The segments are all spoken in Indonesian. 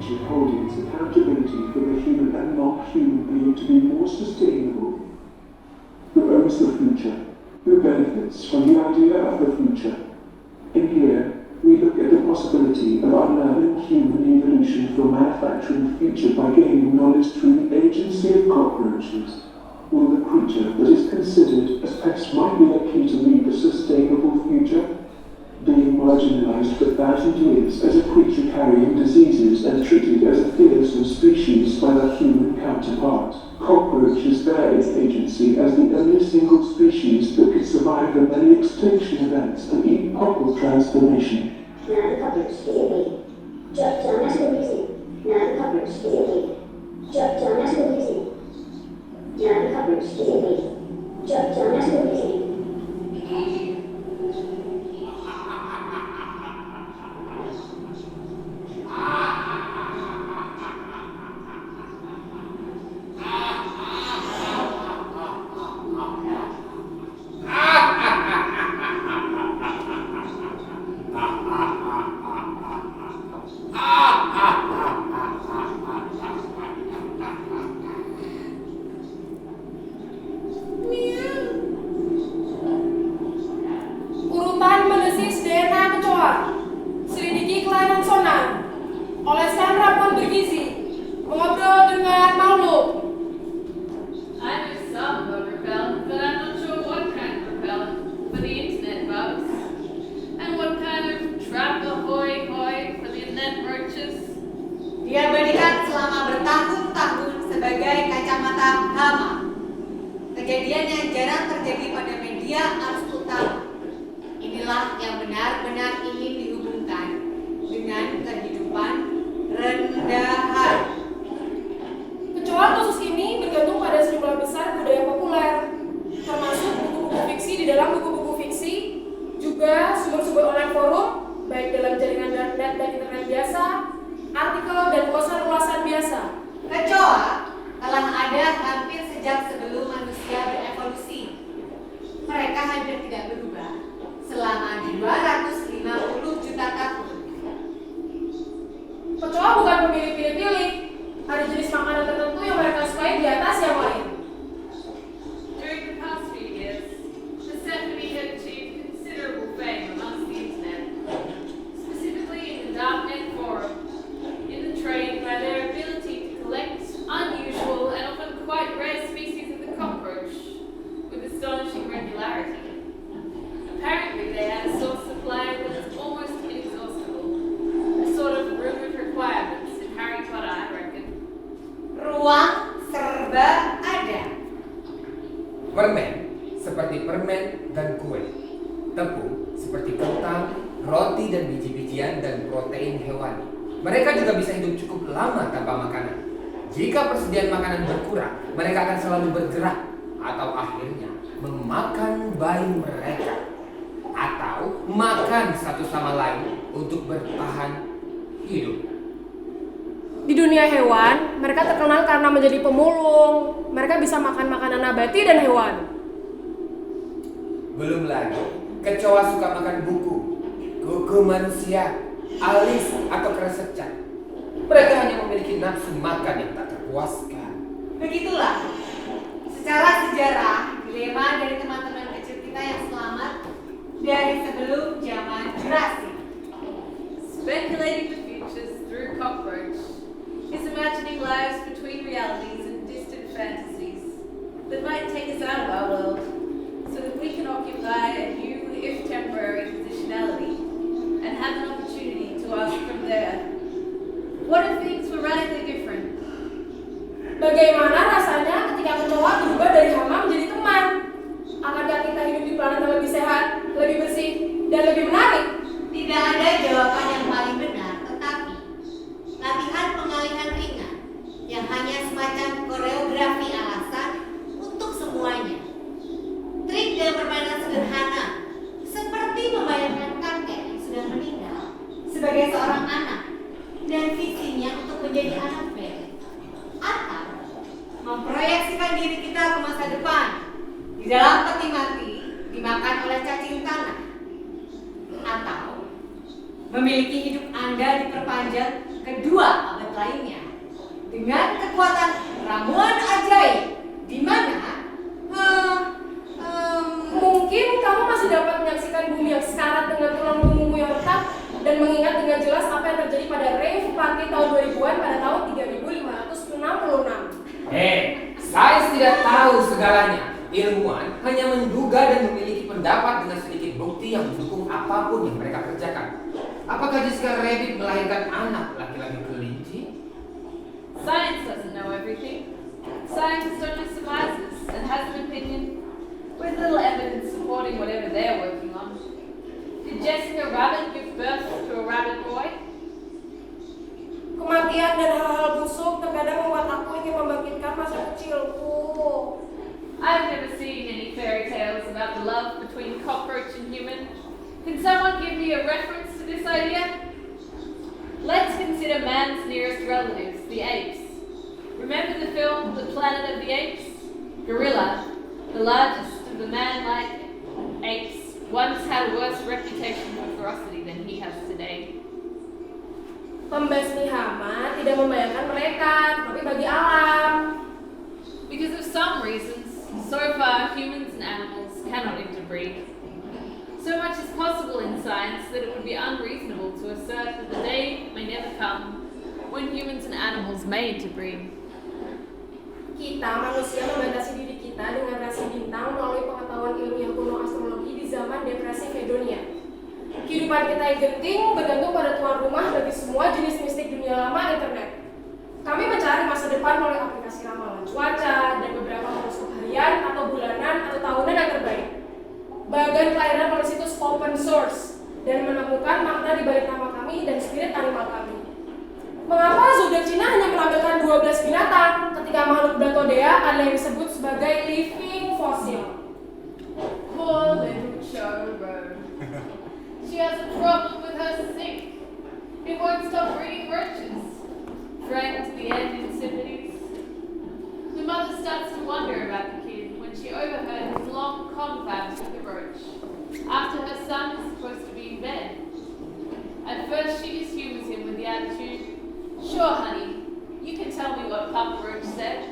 should hold its accountability for the human and non-human being to be more sustainable. Who owns the future? Who benefits from the idea of the future? In here, we look at the possibility of unlearning human evolution for manufacturing the future by gaining knowledge through the agency of cockroaches. Will the creature that is considered as pest might be the key to lead a sustainable future? Being marginalized for 1,000 years as a creature carrying diseases and treated as a fearsome species by their human counterpart, cockroaches bear its agency as the only single species that could survive the many extinction events and epochal transformation. Now the cockroach is invading. John antagonistic. Now the cockroach is invading. John antagonistic. Now the cockroach is invading. John antagonistic. Diabadikan selama bertahun-tahun sebagai kacamata Hama. Kejadian yang jarang terjadi pada media arus utama. Inilah yang benar-benar ingin dihubungkan dengan kehidupan rendahan. Kecoa khusus ini bergantung pada sejumlah besar budaya populer, termasuk buku-buku fiksi di dalam buku-buku fiksi, juga sumber-sumber online forum, baik dalam jaringan darknet dan internet biasa, artikel dan ulasan-ulasan biasa. Kecoa telah ada hampir sejak sebelum manusia berevolusi. Mereka hampir tidak berubah selama 250 juta tahun. Kecoa bukan pemilih pilih-pilih. Ada jenis makanan tertentu yang mereka sukai di atas yang lain. During the past few years, Persephone had achieved considerable fame amongst the internet, specifically in the darknet forum, in the trade by their ability to collect unusual and often quite rare species of the cockroach with astonishing regularity. Apparently they had a source supply that was almost inexhaustible, a sort of room of requirements in Harry Potter, I reckon. Ruang serba ada. Permen seperti permen dan kue, tepung seperti kentang, roti dan biji-bijian dan protein hewani. Mereka juga bisa hidup cukup lama tanpa makanan. Jika persediaan makanan berkurang, mereka akan selalu bergerak atau akhirnya memakan bayi mereka atau makan satu sama lain untuk bertahan hidup. Di dunia hewan, mereka terkenal karena menjadi pemulung. Mereka bisa makan makanan nabati dan hewan. Belum lagi, kecoa suka makan kuku manusia, alis atau keresecan. Mereka hanya memiliki nafsu makan yang tak terpuaskan. Begitulah secara sejarah dilema dari teman-teman kecil kita yang selamat dari sebelum zaman Jurassic. Speculating the futures through cockroach is imagining lives between realities and distant fantasies that might take us out of our world so that we can occupy a new, if temporary, positionality and have an opportunity to ask from there, what if things were radically different? Bagaimana rasanya ketika kecoa berubah dari hama menjadi teman? Akankah kita hidup di planet yang lebih sehat, lebih bersih, dan lebih menarik? Tidak ada jawaban yang paling benar, tetapi latihan pengalihan ringan yang hanya semacam koreografi alasan untuk semuanya. Trik dan permainan sederhana seperti membayangkan kakek yang sudah meninggal sebagai seorang anak dan visinya untuk menjadi anak bebek, atau memproyeksikan diri kita ke masa depan di dalam peti mati dimakan oleh cacing tanah, atau memiliki hidup Anda diperpanjang kedua abad lainnya dengan kekuatan ramuan ajaib, di mana mungkin kamu masih dapat menyaksikan bumi yang sekarat dengan tulang punggung yang retak dan mengingat dengan jelas apa yang terjadi pada rave party tahun 2000-an pada tahun 3566. Sains tidak tahu segalanya. Ilmuwan hanya menduga dan memiliki pendapat dengan sedikit bukti yang mendukung apapun yang mereka kerjakan. Apakah Jessica Rabbit melahirkan anak laki-laki kelinci? Science doesn't know everything. Science only surmises and has an opinion with little evidence supporting whatever they're working on. Did Jessica Rabbit give birth to a rabbit boy? Kematian dan hal-hal busuk terkadang membuat aku ingin membangkitkan masa kecilku. I've never seen any fairy tales about the love between cockroach and human. Can someone give me a reference to this idea? Let's consider man's nearest relatives, the apes. Remember the film The Planet of the Apes? Gorilla, the largest of the man-like apes, once had a worse reputation for ferocity than he has today. Pembasmi Hama tidak membayangkan mereka, tapi bagi alam. Because of some reasons, so far humans and animals cannot interbreed. So much is possible in science that it would be unreasonable to assert that the day may never come when humans and animals may interbreed. Kita manusia membatasi diri kita dengan rasi bintang melalui pengetahuan ilmiah kuno astrologi di zaman depresi Fedonia. Kehidupan kita yang genting bergantung pada tuan rumah bagi semua jenis mistik dunia lama internet. Kami mencari masa depan melalui aplikasi ramalan cuaca dan beberapa horoskop harian atau bulanan atau tahunan yang terbaik. Bagian pelayanan melalui situs open source dan menemukan makna di balik nama kami dan spirit animal kami. Mengapa zodiak Cina hanya menampilkan 12 binatang ketika makhluk Bratodea adalah yang disebut sebagai living fossil? Poor little showroom. She has a problem with her sink. It won't stop breeding roaches. Dragged to the end insipidities. The mother starts to wonder about the kid when she overheard his long confabs with the roach, after her son is supposed to be in bed. At first she just humors him with the attitude, "Sure, honey, you can tell me what Papa Roach said,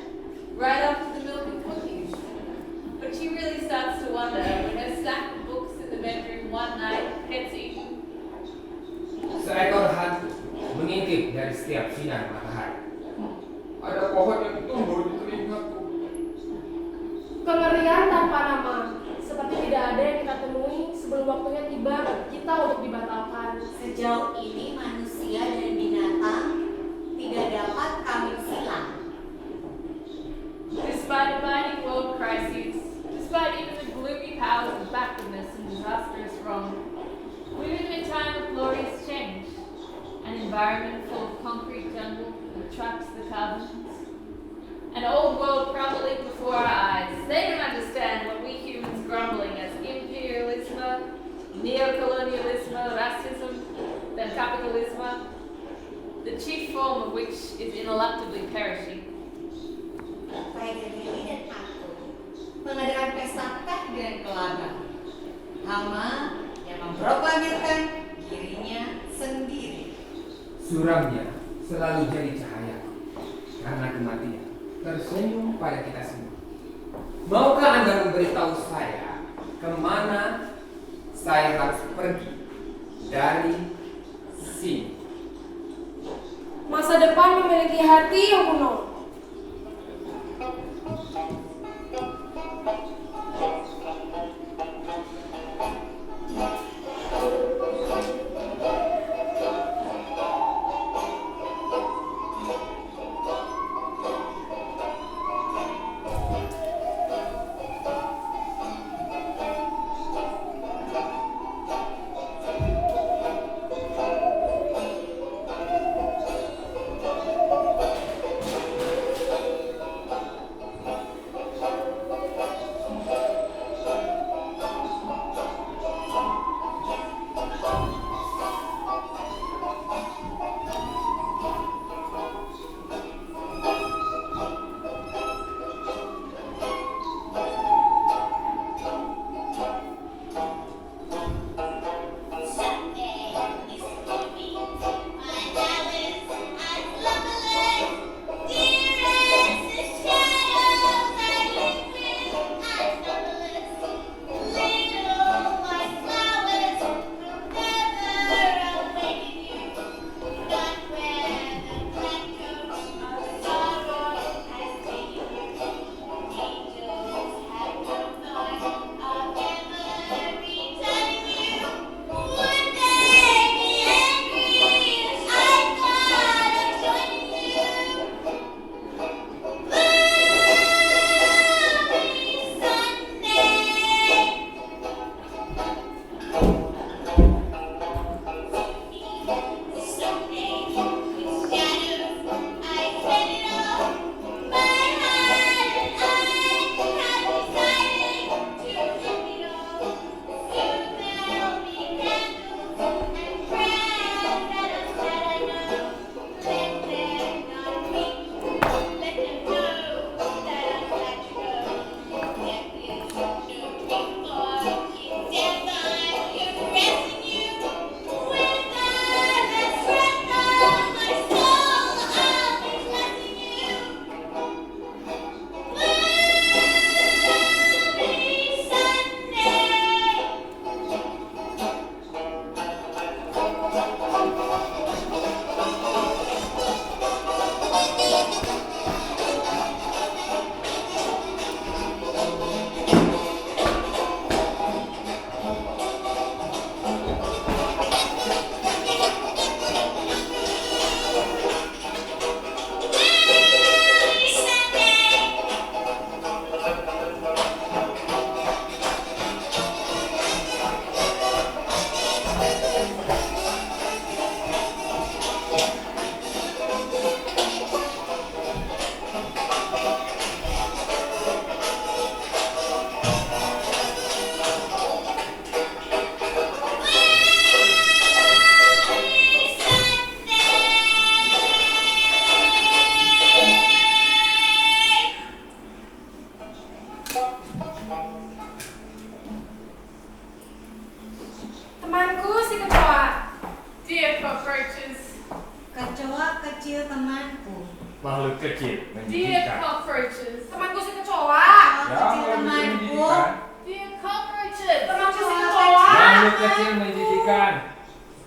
right after the milk and cookies." But she really starts to wonder when her stack of books in the bedroom one night gets eaten. Seekor hantu mengintip dari setiap sinar matahari. Ada pohon yang tumbuh di telingaku. Kengerian tanpa nama, seperti tidak ada yang kita temui sebelum waktunya tiba kita untuk dibatalkan. Sejauh ini manusia dan binatang tidak dapat kami silang. Despite abiding world crises, despite even the gloomy powers of backwardness and disastrous wrong, we live in a time of glorious change, an environment full of concrete jungle that traps the carbons, an old world crumbling before our eyes. They don't understand what we humans grumbling as imperialism, neocolonialism, racism, then capitalism, the chief form of which is ineluctably perishing. Tiger Lily dan aku mengadakan pesta teh dengan kelana. Hama yang memproklamirkan dirinya sendiri. Suramnya selalu jadi cahaya karena kematian tersenyum pada kita semua. Maukah Anda memberitahu saya kemana saya harus pergi dari sini? Masa depan memiliki hati yang kuno. cockroaches. Kecoa kecil temanku. Makhluk kecil Dear menjijikan. cockroaches. Temanku si kecoa. Kecoa kecil temanku. Dear cockroaches. Temanku si Kecoa kecoa. Makhluk kecil menjijikan.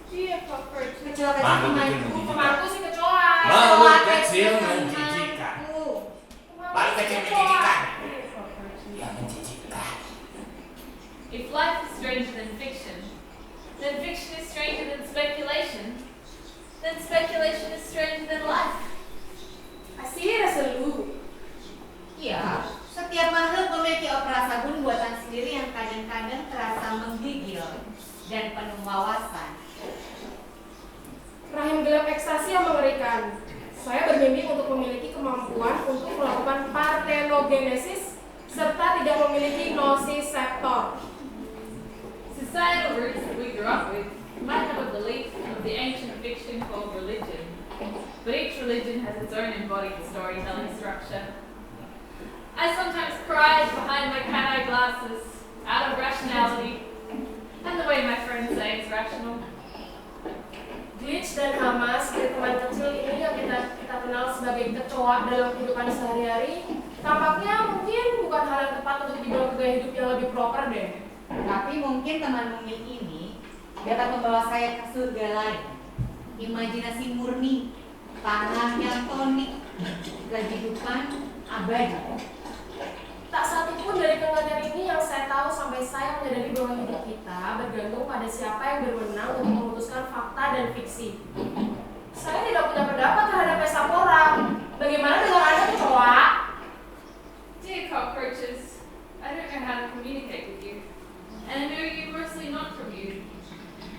Dear cockroaches. Kecoa kecil Makhluk kecil temanku. menjijikan. Temanku si kecoa. Makhluk kecil menjijikan. temanku. Makhluk kecil menjijikan. Dear cockroaches. Yang menjijikan. If life is stranger than fiction, then fiction is stranger than speculation, then speculation is stranger than life. I see it as a loop. Ya, setiap makhluk memiliki opera sabun buatan sendiri yang kadang-kadang terasa menggigil dan penuh wawasan. Rahim gelap ekstasi yang mengerikan. Saya bermimpi untuk memiliki kemampuan untuk melakukan partenogenesis serta tidak memiliki nociceptor. Societal roots that we grew up with might have a belief of the ancient fiction called religion, but each religion has its own embodied storytelling structure. I sometimes cried behind my cat-eye glasses out of rationality and the way my friends say it's rational. Glitch dan Hama, seperti teman kecil ini yang kita kenal sebagai kecoa dalam kehidupan sehari-hari, tampaknya mungkin bukan hal yang tepat untuk dibawa ke gaya hidup yang lebih proper deh. Tapi mungkin teman mungil ini dapat membawa saya ke surga lain. Imajinasi murni, tanah yang tonik, kehidupan abadi. Tak satu pun dari keengganan ini yang saya tahu sampai saya menyadari bahwa hidup kita bergantung pada siapa yang berwenang untuk memutuskan fakta dan fiksi. Saya tidak punya pendapat terhadap pesta porang. Bagaimana dengan Anda, kecoa? Dear cockroaches, I don't know how to communicate with you, and I know you mostly not from you,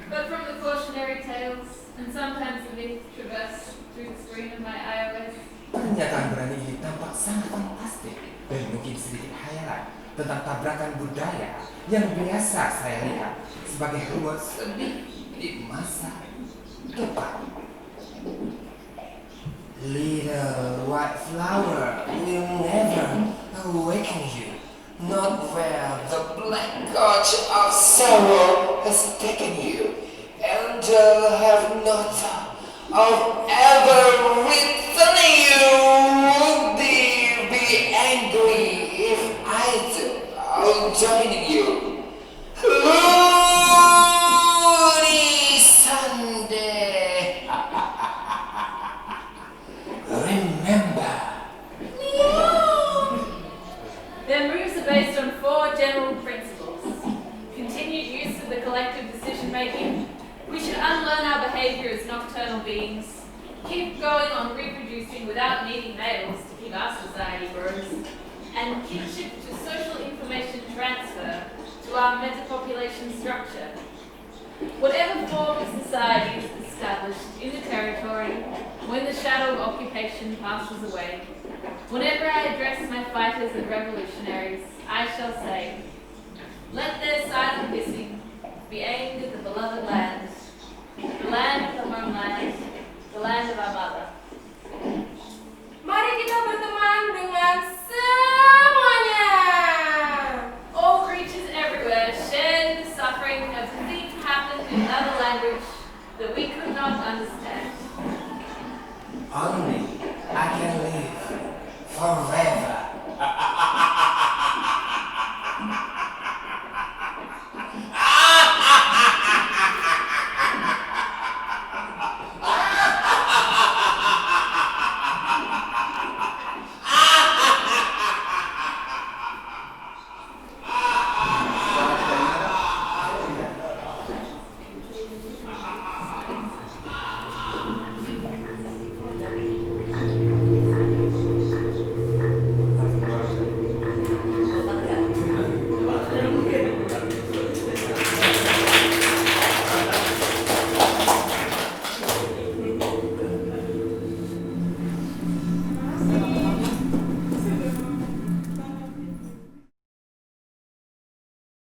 but from the cautionary tales and sometimes the myth traverse through the screen of my iOS. Pernyataan berani ini tampak sangat fantastik dan mungkin sedikit hayalan tentang tabrakan budaya yang biasa saya lihat sebagai rumor sedih di masa depan. Little white flower will never awaken you, not where the black gouge of sorrow has taken you, and I'll have not of ever returning you. Would they be angry if I do joining you? Loony Sunday. Remember. Their moves are based on 4 general principles. Continued use of the collective decision-making. We should unlearn our behaviour as nocturnal beings. Keep going on reproducing without needing males to keep our society grows. And kinship to social information transfer to our metapopulation structure. Whatever form of society is established in the territory, when the shadow of occupation passes away, whenever I address my fighters and revolutionaries, I shall say, let their silent hissing be aimed at the beloved land, the land of the homeland, the land of our mother. Mari kita berteman dengan semuanya. All creatures everywhere shared the suffering of the thing happened in another language that we could not understand. Only I can live forever.